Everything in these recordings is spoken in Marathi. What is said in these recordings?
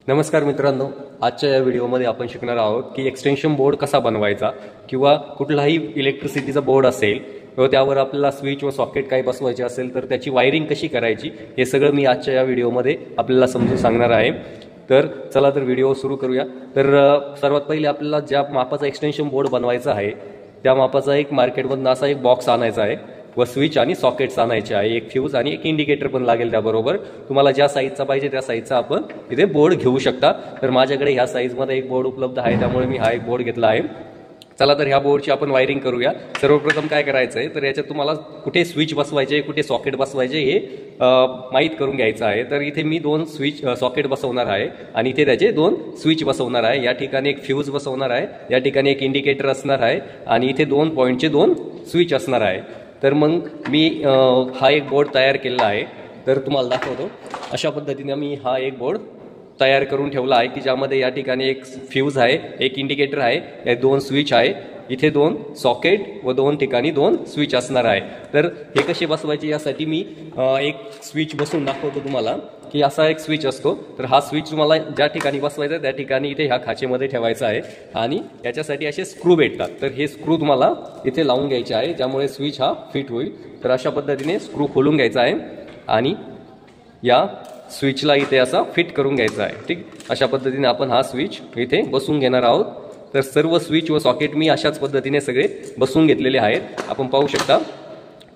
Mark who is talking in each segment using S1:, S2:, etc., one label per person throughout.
S1: नमस्कार मित्रांनो, आजच्या या व्हिडिओमध्ये आपण शिकणार आहोत की एक्सटेन्शन बोर्ड कसा बनवायचा किंवा कुठलाही इलेक्ट्रिसिटीचा बोर्ड असेल व त्यावर आपल्याला स्विच व सॉकेट काही बसवायचे असेल तर त्याची वायरिंग कशी करायची हे सगळं मी आजच्या या व्हिडिओमध्ये आपल्याला समजून सांगणार आहे। तर चला तर व्हिडिओ सुरू करूया। तर सर्वात पहिले आपल्याला ज्या मापाचा एक्सटेन्शन बोर्ड बनवायचा आहे त्या मापाचा एक मार्केटमधून असा एक बॉक्स आणायचा आहे व स्विच आणि सॉकेट्स आणायचे आहे, एक फ्यूज आणि एक इंडिकेटर पण लागेल त्याबरोबर। तुम्हाला ज्या साईजचा पाहिजे त्या साईजचा आपण इथे बोर्ड घेऊ शकता। तर माझ्याकडे ह्या साईजमध्ये एक बोर्ड उपलब्ध आहे त्यामुळे मी हा एक बोर्ड घेतला आहे। चला तर ह्या बोर्डची आपण वायरिंग करूया। सर्वप्रथम काय करायचं आहे तर याच्यात तुम्हाला कुठे स्विच बसवायचे कुठे सॉकेट बसवायचे हे माहीत करून घ्यायचं आहे। तर इथे मी दोन स्विच सॉकेट बसवणार आहे आणि इथे त्याचे दोन स्विच बसवणार आहे। या ठिकाणी एक फ्यूज बसवणार आहे, या ठिकाणी एक इंडिकेटर असणार आहे आणि इथे 2 पॉईंटचे 2 स्विच असणार आहे। तर मग मी हा एक बोर्ड तयार केलेला आहे। तर तुम्हाला दाखवतो, अशा पद्धतीने मी हा एक बोर्ड तयार करून ठेवला आहे की ज्यामध्ये या ठिकाणी एक फ्यूज आहे, एक इंडिकेटर आहे, या 2 स्विच आहे, इथे 2 सॉकेट व 2 ठिकाणी 2 स्विच असणार आहे। तर हे कसे बसवायचे यासाठी मी एक स्विच बसवून दाखवतो तुम्हाला की असा एक स्विच असतो। तर हा स्विच तुम्हाला ज्या ठिकाणी बसवायचा त्या ठिकाणी इथे ह्या खाचेमध्ये ठेवायचा आहे आणि याच्यासाठी असे स्क्रू भेटतात। तर हे स्क्रू तुम्हाला इथे लावून घ्यायचे आहे ज्यामुळे स्विच हा फिट होईल। तर अशा पद्धतीने स्क्रू खोलून घ्यायचा आहे आणि या स्विचला इथे असा फिट करून घ्यायचा आहे। ठीक, अशा पद्धतीने आपण हा स्विच इथे बसवून घेणार आहोत। तर सर्व स्विच व सॉकेट मी अशाच पद्धतीने सगळे बसवून घेतलेले आहेत। आपण पाहू शकता,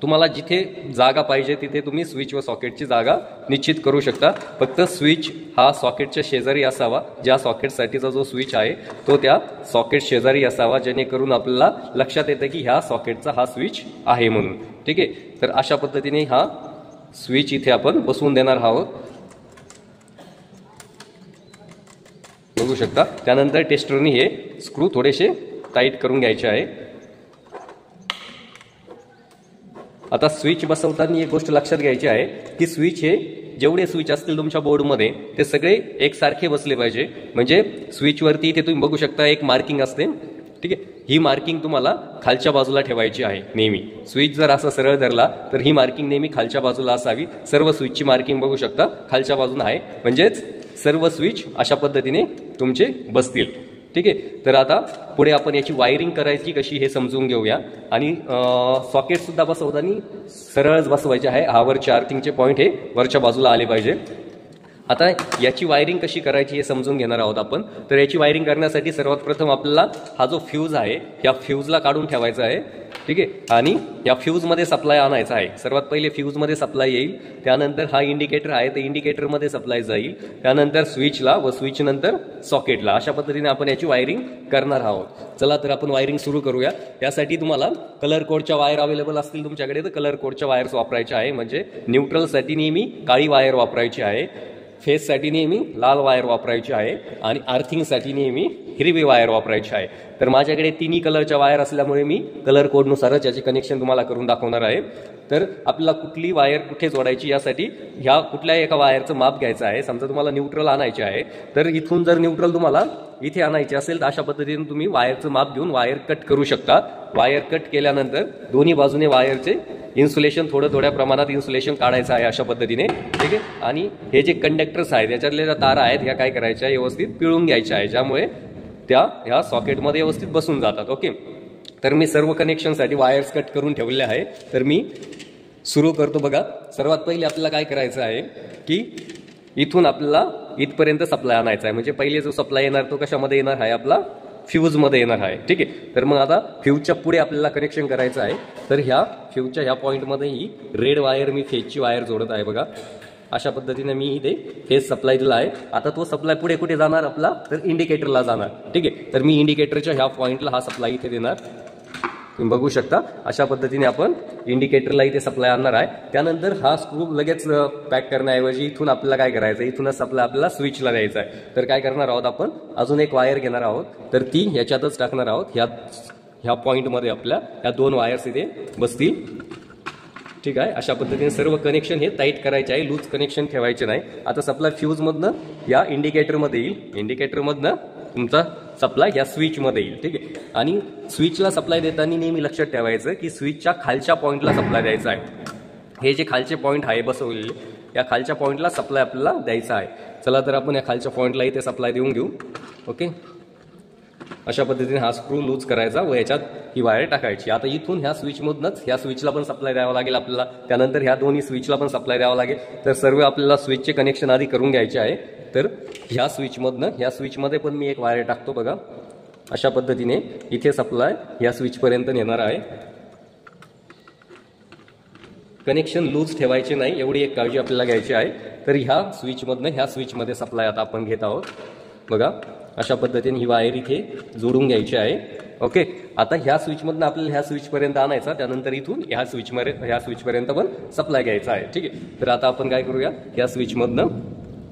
S1: तुम्हाला जिथे जागा पाहिजे तिथे तुम्ही स्विच व सॉकेटची जागा निश्चित करू शकता। फक्त स्विच हा सॉकेटच्या शेजारी असावा, ज्या सॉकेटसाठीचा जो स्विच आहे तो त्या सॉकेट शेजारी असावा, जेणेकरून आपल्याला लक्षात येतं की ह्या सॉकेटचा हा स्विच आहे म्हणून। ठीक आहे, तर अशा पद्धतीने हा स्विच इथे आपण बसवून देणार आहोत, बघू शकता। त्यानंतर टेस्टरने हे स्क्रू थोडेसे टाईट करून घ्यायचे आहे। आता स्विच बसवताना एक गोष्ट लक्षात घ्यायची आहे की स्विच हे जेवढे स्विच असतील तुमच्या बोर्डमध्ये ते सगळे एकसारखे बसले पाहिजे। म्हणजे स्विचवरती इथे तुम्ही बघू शकता एक मार्किंग असते, ठीक आहे। ही मार्किंग तुम्हाला खालच्या बाजूला ठेवायची आहे नेहमी। स्विच जर असा सरळ धरला तर ही मार्किंग नेहमी खालच्या बाजूला असावी। सर्व स्विचची मार्किंग बघू शकता खालच्या बाजूला आहे, म्हणजेच सर्व स्विच अशा पद्धतीने तुमचे बसतील। ठीक आहे, तर आता पुढे आपण याची वायरिंग करायची कशी हे समजून घेऊया। आणि सॉकेट सुद्धा बसवताना सरळच बसवायचे आहे, हावरचे अर्थिंगचे पॉईंट हे वरच्या बाजूला आले पाहिजे। आता याची वायरिंग कशी करायची हे समजून घेणार आहोत आपण। तर याची वायरिंग करण्यासाठी सर्वात प्रथम आपल्याला हा जो फ्यूज आहे या फ्यूजला काढून ठेवायचा आहे, ठीक आहे। आणि या फ्यूजमध्ये सप्लाय आणायचा आहे। सर्वात पहिले फ्यूजमध्ये सप्लाय येईल, त्यानंतर हा इंडिकेटर आहे तर इंडिकेटरमध्ये सप्लाय जाईल, त्यानंतर स्विचला व स्विच नंतर सॉकेटला। अशा पद्धतीने आपण याची वायरिंग करणार आहोत। चला तर आपण वायरिंग सुरू करूया। यासाठी तुम्हाला कलर कोडच्या वायर अवेलेबल असतील तुमच्याकडे तर कलर कोडच्या वायर्स वापरायच्या आहे। म्हणजे न्यूट्रलसाठी नेहमी काळी वायर वापरायची आहे, फेससाठी नेहमी लाल वायर वापरायची आहे आणि अर्थिंगसाठी नेहमी हिरवी वायर वापरायची आहे। तर माझ्याकडे तिन्ही कलरच्या वायर असल्यामुळे मी कलर कोडनुसारच याचे कनेक्शन तुम्हाला करून दाखवणार आहे। तर आपल्याला कुठली वायर कुठे जोडायची यासाठी ह्या कुठल्याही एका वायरचं माप घ्यायचं आहे। समजा तुम्हाला न्यूट्रल आणायचे आहे तर इथून जर न्यूट्रल तुम्हाला इथे आणायचे असेल तर अशा पद्धतीने तुम्ही वायरचं माप घेऊन वायर कट करू शकता। वायर कट केल्यानंतर दोन्ही बाजूने वायरचे इन्सुलेशन थोड्या प्रमाणात इन्सुलेशन काढायचं आहे अशा पद्धतीने, ठीक आहे। आणि हे जे कंडक्टर्स आहेत याच्यातले ज्या तारा आहेत ह्या काय करायच्या व्यवस्थित पिळून घ्यायच्या आहे, ज्यामुळे त्या ह्या सॉकेटमध्ये व्यवस्थित बसून जातात। ओके, तर मी सर्व कनेक्शनसाठी वायर्स कट करून ठेवले आहे। तर मी सुरू करतो बघा। सर्वात पहिले आपल्याला काय करायचं आहे की इथून आपल्याला इथपर्यंत सप्लाय आणायचा आहे। म्हणजे पहिले जो सप्लाय येणार तो कशामध्ये येणार आहे, आपला फ्यूजमध्ये येणार आहे, ठीक आहे। तर मग आता फ्यूजच्या पुढे आपल्याला कनेक्शन करायचं आहे। तर ह्या फ्यूजच्या ह्या पॉईंटमध्ये ही रेड वायर मी फेजची वायर जोडत आहे बघा। अशा पद्धतीने मी इथे फेज सप्लाय दिला आहे। आता तो सप्लाय पुढे कुठे जाणार आपला तर इंडिकेटरला जाणार, ठीक आहे। तर मी इंडिकेटरच्या ह्या पॉईंटला हा सप्लाय इथे देणार, तुम्ही बघू शकता। अशा पद्धतीने आपण इंडिकेटरला इथे सप्लाय आणणार आहे। त्यानंतर हा स्क्रू लगेच पॅक करण्याऐवजी इथून आपल्याला काय करायचं, इथूनच सप्लाय आपल्याला स्विचला द्यायचा आहे। तर काय करणार आहोत आपण, अजून एक वायर घेणार आहोत तर ती ह्याच्यातच टाकणार आहोत। ह्या पॉईंटमध्ये आपल्या ह्या 2 वायर्स इथे बसतील, ठीक आहे। अशा पद्धतीने सर्व कनेक्शन हे टाईट करायचे आहे, लूज कनेक्शन ठेवायचे नाही। आता सप्लाय फ्यूजमधनं या इंडिकेटरमध्ये येईल, इंडिकेटरमधनं तुमचा सप्लाय या स्विचमध्ये येईल, ठीक आहे। आणि स्विचला सप्लाय देताना नेहमी लक्षात ठेवायचं की स्विचच्या खालच्या पॉईंटला सप्लाय द्यायचा आहे। हे जे खालचे पॉईंट आहे बसवलेले या खालच्या पॉईंटला सप्लाय आपल्याला द्यायचा आहे. चला तर आपण या खालच्या पॉईंटला इथे सप्लाय देऊन घेऊ. ओके, अशा पद्धतीने हा स्क्रू लूज करायचा व याच्यात ही वायर टाकायची. आता इथून ह्या स्विचमधनंच ह्या स्विचला पण सप्लाय द्यावा लागेल आपल्याला, त्यानंतर ह्या दोन्ही स्विचला पण सप्लाय द्यावा लागेल. तर सर्व आपल्याला स्विचचे कनेक्शन आधी करून घ्यायचे आहे. तर ह्या स्विचमधनं ह्या स्विचमध्ये पण मी एक वायर टाकतो बघा. अशा पद्धतीने इथे सप्लाय ह्या स्विचपर्यंत नेणार आहे. कनेक्शन लूज ठेवायचे नाही एवढी एक काळजी आपल्याला घ्यायची आहे. तर ह्या स्विचमधनं ह्या स्विचमध्ये सप्लाय आता आपण घेत आहोत बघा. अशा पद्धतीने ही वायर इथे जोडून घ्यायची आहे. ओके, आता ह्या स्विचमधनं आपल्याला ह्या स्विचपर्यंत आणायचा, त्यानंतर इथून ह्या स्विचपर्यंत पण सप्लाय घ्यायचा आहे. ठीक आहे, तर आता आपण काय करूया, ह्या स्विचमधनं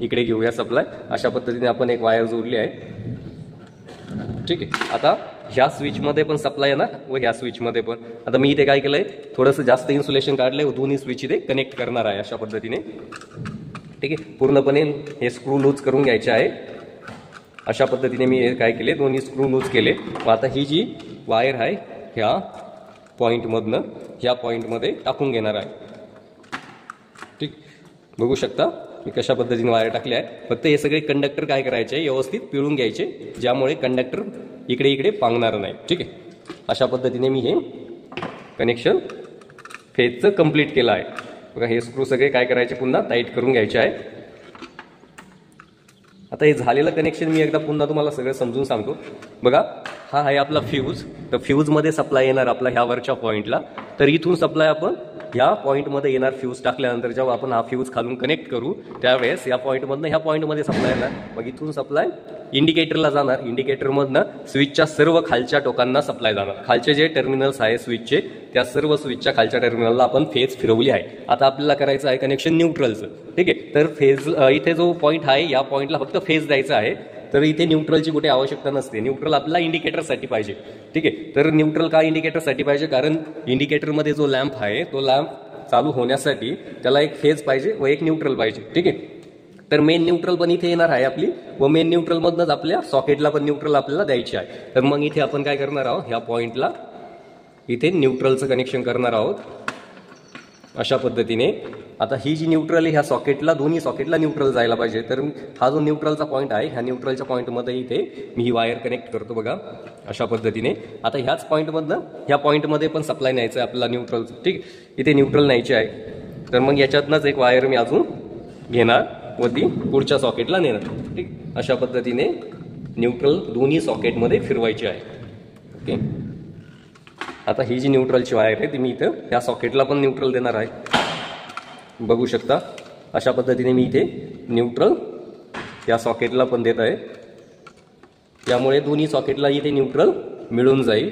S1: इकडे घेऊया सप्लाय. अशा पद्धतीने आपण एक वायर जोडली आहे. ठीक आहे, आता ह्या स्विचमध्ये पण सप्लाय येणार व ह्या स्विचमध्ये पण. आता मी इथे काय केलंय, थोडंसं जास्त इन्सुलेशन काढलंय व दोन्ही स्विच इथे कनेक्ट करणार आहे अशा पद्धतीने. ठीक आहे, पूर्णपणे हे स्क्रू लूज करून घ्यायचे आहे. अशा पद्धतीने मी हे काय केले, दोन्ही स्क्रू लूज केले. आता ही जी वायर आहे ह्या पॉईंटमधनं ह्या पॉईंटमध्ये टाकून घेणार आहे. ठीक, बघू शकता मी कशा पद्धतीने वायर टाकले आहे. फक्त हे सगळे कंडक्टर काय करायचे, व्यवस्थित पिळून घ्यायचे, ज्यामुळे कंडक्टर इकडे इकडे पांगणार नाही. ठीक आहे, अशा पद्धतीने मी हे कनेक्शन फेजचं कंप्लीट केलं आहे बघा. हे स्क्रू सगळे काय करायचे, पुन्हा टाईट करून घ्यायचे आहे. आता हे झालेलं कनेक्शन मी एकदा पुन्हा तुम्हाला सगळं समजून सांगतो बघा. हा आहे आपला फ्यूज. तर फ्यूजमध्ये सप्लाय येणार आपला ह्या वरच्या पॉईंटला. तर इथून सप्लाय आपण ह्या पॉईंटमध्ये येणार. फ्यूज टाकल्यानंतर जेव्हा आपण हा फ्यूज खालून कनेक्ट करू त्यावेळेस या पॉईंटमधनं ह्या पॉईंटमध्ये सप्लाय येणार. मग इथून सप्लाय इंडिकेटरला जाणार. इंडिकेटरमधनं स्विचच्या सर्व खालच्या टोकांना सप्लाय जाणार. खालचे जे टर्मिनल्स आहे स्विचचे, त्या सर्व स्विचच्या खालच्या टर्मिनलला आपण फेज फिरवली आहे. आता आपल्याला करायचं आहे कनेक्शन न्यूट्रलचं. ठीक आहे, तर फेज इथे जो पॉईंट आहे या पॉईंटला फक्त फेज द्यायचा आहे. तर इथे न्यूट्रलची कुठे आवश्यकता नसते. न्यूट्रल आपल्याला इंडिकेटरसाठी पाहिजे. ठीक आहे, तर न्यूट्रल का इंडिकेटरसाठी पाहिजे, कारण इंडिकेटरमध्ये जो लॅम्प आहे तो लॅम्प चालू होण्यासाठी त्याला एक फेज पाहिजे व एक न्यूट्रल पाहिजे. ठीक आहे, तर मेन न्यूट्रल पण इथे येणार आहे आपली व मेन न्यूट्रलमधनंच आपल्या सॉकेटला पण न्यूट्रल आपल्याला द्यायची आहे. तर मग इथे आपण काय करणार आहोत, ह्या पॉईंटला इथे न्यूट्रलचं कनेक्शन करणार आहोत अशा पद्धतीने. आता ही जी न्यूट्रल आहे ह्या सॉकेटला, दोन्ही सॉकेटला न्यूट्रल जायला पाहिजे. तर हा जो न्यूट्रलचा पॉईंट आहे ह्या न्यूट्रलच्या पॉईंटमध्ये इथे मी ही वायर कनेक्ट करतो बघा अशा पद्धतीने. आता ह्याच पॉईंटमधनं ह्या पॉईंटमध्ये पण सप्लाय न्यायचं आहे आपल्याला न्यूट्रलचं. ठीक, इथे न्यूट्रल न्यायची आहे. तर मग याच्यातनंच एक वायर मी अजून घेणार व ती पुढच्या सॉकेटला नेणार. ठीक, अशा पद्धतीने न्यूट्रल दोन्ही सॉकेटमध्ये फिरवायची आहे. ओके, आता ही जी न्यूट्रलची वायर आहे ती मी इथं या सॉकेटला पण न्यूट्रल देणार आहे. बघू शकता अशा पद्धतीने मी इथे न्यूट्रल या सॉकेटला पण देत आहे. त्यामुळे दोन्ही सॉकेटला इथे न्यूट्रल मिळून जाईल.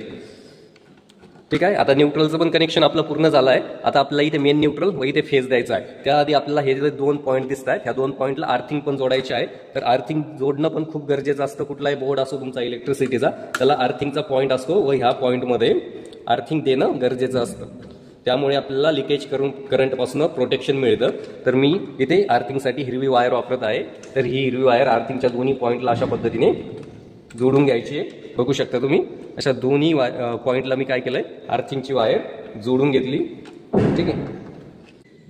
S1: ठीक आहे, आता न्यूट्रलचं पण कनेक्शन आपलं पूर्ण झालं आहे. आता आपल्याला इथे मेन न्यूट्रल व इथे फेज द्यायचा आहे. त्याआधी आपल्याला हे जे दोन पॉईंट दिसत आहेत ह्या दोन पॉईंटला आर्थिंग पण जोडायचे आहे. तर आर्थिंग जोडणं पण खूप गरजेचं असतं. कुठलाही बोर्ड असो तुमचा इलेक्ट्रिसिटीचा, त्याला आर्थिंगचा पॉईंट असतो व ह्या पॉईंटमध्ये आर्थिंग देणं गरजेचं असतं. त्यामुळे आपल्याला लिकेज करंटपासून प्रोटेक्शन मिळतं. तर मी इथे आर्थिंगसाठी हिरवी वायर वापरत आहे. तर ही हिरवी वायर आर्थिंगच्या दोन्ही पॉईंटला अशा पद्धतीने जोडून घ्यायची आहे. बघू शकता तुम्ही अशा दोन्ही पॉईंटला मी काय केलंय, आर्थिंगची वायर जोडून घेतली. ठीक आहे,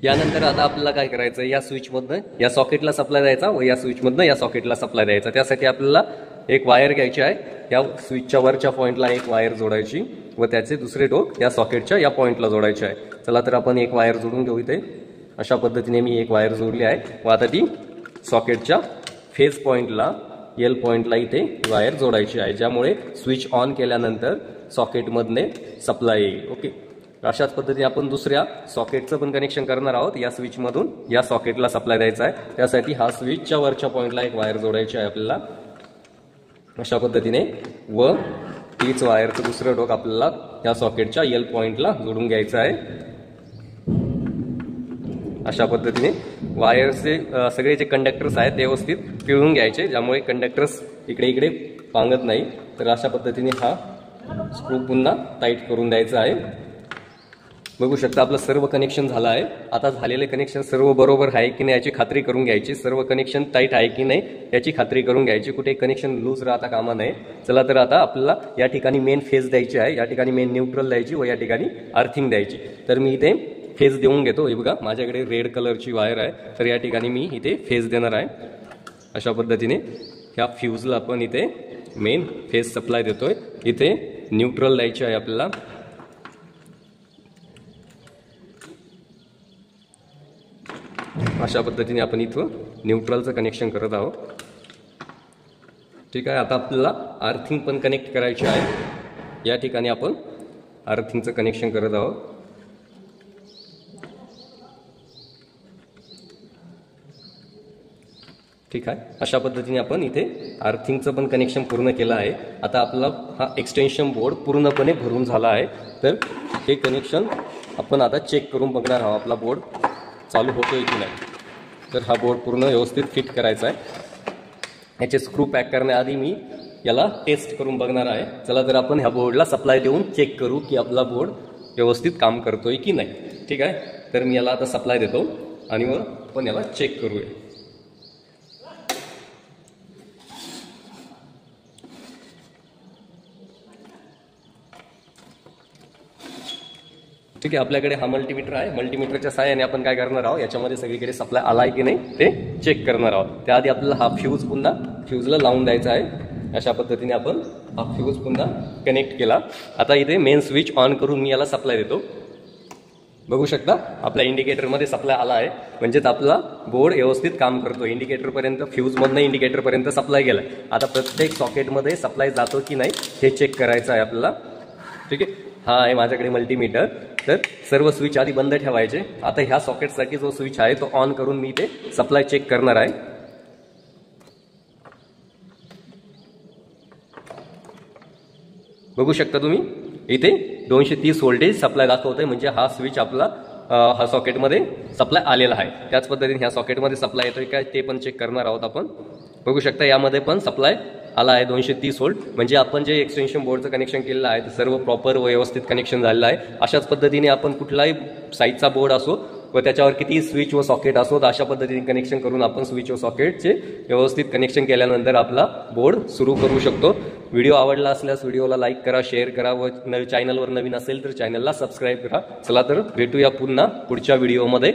S1: यानंतर आता आपल्याला काय करायचं, या स्विचमधनं या सॉकेटला सप्लाय द्यायचा व या स्विचमधनं या सॉकेटला सप्लाय द्यायचा. त्यासाठी आपल्याला एक वायर घ्यायची आहे. या स्विचच्या वरच्या पॉईंटला एक वायर जोडायची व त्याचे दुसरे टोक या सॉकेटच्या या पॉईंटला जोडायचे आहे. चला तर आपण एक वायर जोडून घेऊ. इथे अशा पद्धतीने मी एक वायर जोडली आहे व आता ती सॉकेटच्या फेज पॉईंटला एल पॉईंटला इथे वायर जोडायची आहे, ज्यामुळे स्विच ऑन केल्यानंतर सॉकेटमधने सप्लाय येईल. ओके, अशाच पद्धतीने आपण दुसऱ्या सॉकेटचं पण कनेक्शन करणार आहोत. या स्विचमधून या सॉकेटला सप्लाय द्यायचा आहे. त्यासाठी हा स्विचच्या वरच्या पॉईंटला एक वायर जोडायची आहे आपल्याला अशा पद्धतीने व तीच वायरचं दुसरं टोक आपल्याला या सॉकेटच्या एल पॉईंटला जोडून घ्यायचं आहे. अशा पद्धतीने वायरचे सगळे जे कंडक्टर्स आहेत ते व्यवस्थित पिळून घ्यायचे, ज्यामुळे कंडक्टर्स इकडे इकडे पांगत नाही. तर अशा पद्धतीने हा स्क्रू पुन्हा टाईट करून द्यायचा आहे. बघू शकता आपलं सर्व कनेक्शन झालं आहे. आता झालेले कनेक्शन सर्व बरोबर आहे की नाही याची खात्री करून घ्यायची. सर्व कनेक्शन टाईट आहे की नाही याची खात्री करून घ्यायची. कुठे कनेक्शन लूज राहता कामा नये. चला तर आता आपल्याला या ठिकाणी मेन फेज द्यायची आहे, या ठिकाणी मेन न्यूट्रल द्यायची व या ठिकाणी अर्थिंग द्यायची. तर मी इथे फेज देऊन घेतो. हे बघा माझ्याकडे रेड कलरची वायर आहे, तर या ठिकाणी मी इथे फेज देणार आहे. अशा पद्धतीने ह्या फ्यूजला आपण इथे मेन फेज सप्लाय देतोय. इथे न्यूट्रल द्यायचे आहे आपल्याला. अशा पद्धतीने आपण इथं न्यूट्रलचं कनेक्शन करत आहोत. ठीक आहे. आता आपल्याला अर्थिंग पण कनेक्ट करायचे आहे. या ठिकाणी आपण अर्थिंगचं कनेक्शन करत आहोत. ठीक आहे. अशा पद्धतीने आपण इथे अर्थिंगचं पण कनेक्शन पूर्ण केलं आहे. आता आपला हा एक्सटेन्शन बोर्ड पूर्णपणे भरून झाला आहे. तर हे कनेक्शन आपण आता चेक करून बघणार आहोत आपला बोर्ड चालू होतोय की नाही. तर हा बोर्ड पूर्ण व्यवस्थित फिट करायचा आहे. याचे स्क्रू पॅक करण्याआधी मी याला टेस्ट करून बघणार आहे. चला तर आपण ह्या बोर्डला सप्लाय देऊन चेक करू की आपला बोर्ड व्यवस्थित काम करतोय की नाही. ठीक आहे. तर मी याला आता सप्लाय देतो आणि मग आपण याला चेक करूया. ठीक आहे. आपल्याकडे हा मल्टीमीटर आहे. मल्टीमीटरच्या सहाय्याने आपण काय करणार आहोत, याच्यामध्ये सगळीकडे सप्लाय आलाय की नाही ते चेक करणार आहोत. त्याआधी आपल्याला हा फ्यूज पुन्हा फ्यूजला लावून द्यायचा आहे. अशा पद्धतीने आपण हा फ्यूज पुन्हा कनेक्ट केला. आता इथे मेन स्विच ऑन करून मी याला सप्लाय देतो. बघू शकता आपल्या इंडिकेटरमध्ये सप्लाय आला आहे, म्हणजेच आपला बोर्ड व्यवस्थित काम करतो. इंडिकेटरपर्यंत फ्यूजमधनं इंडिकेटरपर्यंत सप्लाय गेलाय. आता प्रत्येक सॉकेटमध्ये सप्लाय जातो की नाही हे चेक करायचं आहे आपल्याला. ठीक आहे. हा आहे माझ्याकडे मल्टीमीटर. तर सर्व स्विच आधी बंद ठेवायचे. आता ह्या सॉकेटसाठी जो स्विच आहे तो ऑन करून मी इथे सप्लाय चेक करणार आहे. बघू शकता तुम्ही इथे 230 व्होल्टेज सप्लाय दाखवतोय, म्हणजे हा स्विच आपला हा सॉकेटमध्ये सप्लाय आलेला आहे. त्याच पद्धतीने ह्या सॉकेटमध्ये सप्लाय येतोय काय ते पण चेक करणार आहोत आपण. बघू शकता यामध्ये पण सप्लाय आला आहे 230 व्होल्ट. म्हणजे आपण जे एक्सटेन्शन बोर्डचं कनेक्शन केलेलं आहे ते सर्व प्रॉपर व व्यवस्थित कनेक्शन झालेलं आहे. अशाच पद्धतीने आपण कुठलाही साईजचा बोर्ड असो व त्याच्यावर किती स्विच व सॉकेट असो अशा पद्धतीने कनेक्शन करून आपण स्विच व सॉकेटचे व्यवस्थित कनेक्शन केल्यानंतर आपला बोर्ड सुरू करू शकतो. व्हिडिओ आवडला असल्यास व्हिडिओला लाईक करा, शेअर करा व चॅनलवर नवीन असेल तर चॅनलला सबस्क्राईब करा. चला तर भेटूया पुन्हा पुढच्या व्हिडिओमध्ये.